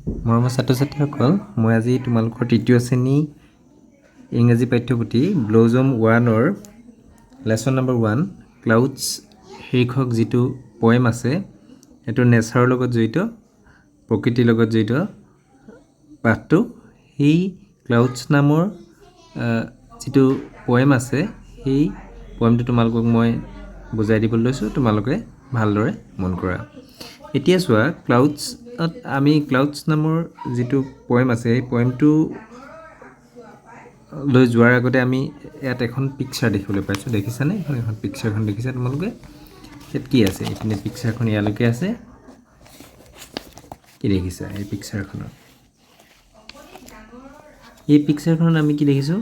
মৰমৰ ছাত্ৰ-ছাত্ৰীসকল, মই আজি তোমালোকৰ তৃতীয় শ্ৰেণী ইংৰাজী পাঠ্যপুথি ব্ল'জম 1ৰ লেচন নম্বৰ 1 ক্লাউডছ শীৰ্ষক যিটো পয়েম আছে, সেইটো নেচাৰৰ লগত জড়িত, প্ৰকৃতিৰ লগত জড়িত পাঠটো। সেই ক্লাউডছ নামৰ যিটো পয়েম আছে, সেই পয়েমটো তোমালোকক মই বুজাই দিবলৈ লৈছোঁ, তোমালোকে ভালদৰে মন কৰা। এতিয়া চোৱা, আমি ক্লাউডছ নামৰ যিটো পয়েম আছে, সেই পয়েমটো লৈ যোৱাৰ আগতে আমি ইয়াত এখন পিকচাৰ দেখিবলৈ পাইছোঁ। দেখিছানে? এখন পিকচাৰখন দেখিছা তোমালোকে? ইয়াত কি আছে? এইপিনে পিকচাৰখন ইয়ালৈকে আছে। কি দেখিছা এই পিকচাৰখনত? এই পিকচাৰখনত আমি কি দেখিছোঁ?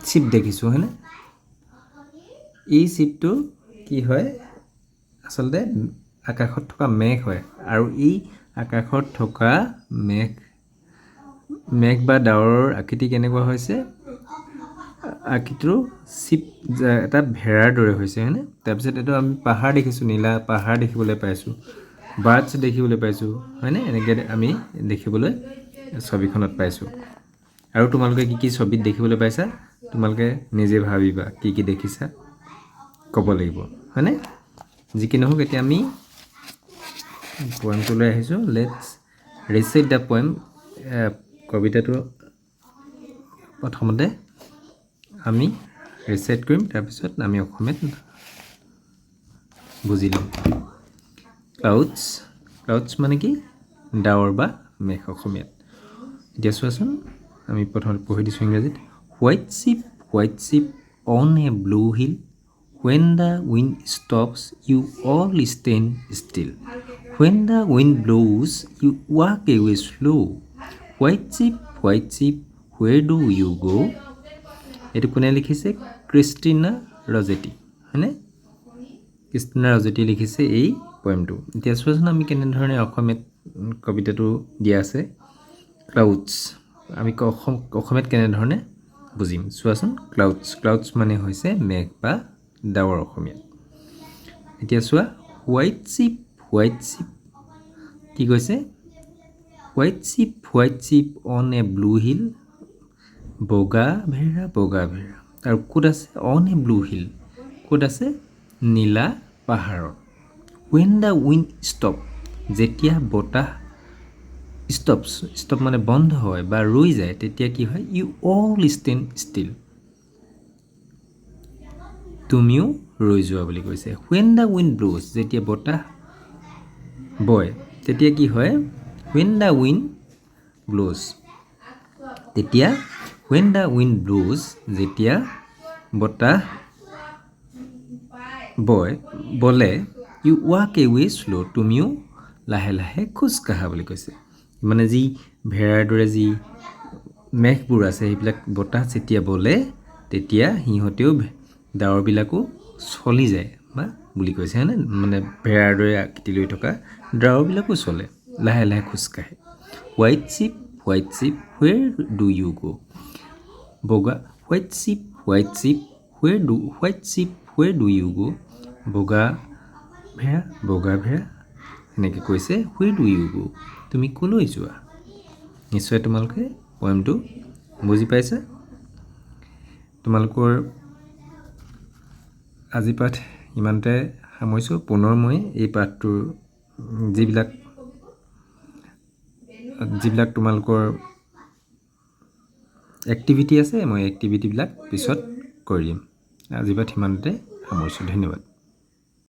চিপ দেখিছোঁ, হয়নে? এই চিপটো কি হয়? আচলতে আকাশত থকা মেঘ হয়। আৰু এই আকাশত থকা মেঘ বা ডাৱৰৰ আকৃতি কেনেকুৱা হৈছে? আকৃতিটো চিপ এটা ভেড়াৰ দৰে হৈছে, হয়নে? তাৰপিছত এইটো আমি পাহাৰ দেখিছোঁ, নীলা পাহাৰ দেখিবলৈ পাইছোঁ, বাৰ্ডছ দেখিবলৈ পাইছোঁ, হয়নে? এনেকৈ আমি দেখিবলৈ ছবিখনত পাইছোঁ। আৰু তোমালোকে কি কি ছবিত দেখিবলৈ পাইছা? তোমালোকে নিজে ভাবিবা কি কি দেখিছা, ক'ব লাগিব, হয়নে? যি কি নহওক, এতিয়া আমি পয়েমটো লৈ আহিছোঁ। Let's recite the poem. কবিতাটো প্ৰথমতে আমি ৰিচাইট কৰিম, তাৰপিছত আমি অসমীয়াত বুজি ল'ম। ক্লাউডছ মানে কি? ডাৱৰ বা মেঘ অসমীয়াত। এতিয়া চোৱাচোন, আমি প্ৰথমতে পঢ়ি দিছোঁ ইংৰাজীত। White sheep on a blue hill, when the wind stops you all stand still, when the wind blows you walk away slow, white ship where do you go? এইটো কোনে লিখিছে? ক্ৰিষ্টিনা ৰজেটি, হয়নে? ক্ৰিষ্টিনা ৰজেটি লিখিছে এই পয়েমটো। এতিয়া চোৱাচোন, আমি কেনেধৰণে অসমীয়াত কবিতাটো দিয়া আছে। ক্লাউডছ আমি অসমীয়াত কেনেধৰণে বুজিম চোৱাচোন। ক্লাউডছ মানে হৈছে মেঘ বা ডাৱৰ অসমীয়াত। এতিয়া চোৱা, হোৱাইট চিপ কি কৈছে? White sheep on a blue hill, বগা ভেড়া আৰু ক'ত আছে? অন এ ব্লু হিল, ক'ত আছে? নীলা পাহাৰত। when the wind stop, যেতিয়া বতাহ ষ্টপ মানে বন্ধ হয় বা ৰৈ যায়, তেতিয়া কি হয়? you all stand still, তুমিও ৰৈ যোৱা বুলি কৈছে। when the wind blows, যেতিয়া বতাহ বয়, তেতিয়া কি হয়? when the wind blows, যেতিয়া বতাহ বলে, you walk away slow, তুমিও লাহে লাহে খোজকাঢ়া বুলি কৈছে। মানে যি ভেড়াৰ দৰে যি মেঘবোৰ আছে, সেইবিলাক বতাহ যেতিয়া বলে, তেতিয়া সিহঁতেও ডাৱৰবিলাকো চলি যায় বা বুলি কৈছে, হয়নে? মানে ভেড়াৰ দৰে আকৃতি লৈ থকা ডাৱৰবিলাকো চলে, লাহে লাহে খোজকাঢ়ে। White sheep where do you go? বগা white sheep where do you go? বগা ভেড়া এনেকৈ কৈছে। where do you go? তুমি ক'লৈ যোৱা? নিশ্চয় তোমালোকে পয়েমটো বুজি পাইছা। তোমালোকৰ আজি পাঠ ইমানতে সামৰিছোঁ। পুনৰ মই এই পাঠটোৰ যিবিলাক তোমালোকৰ এক্টিভিটি আছে, মই এক্টিভিটিবিলাক পিছত কৰি দিম। আজি পাঠ ইমানতে সামৰিছোঁ। ধন্যবাদ।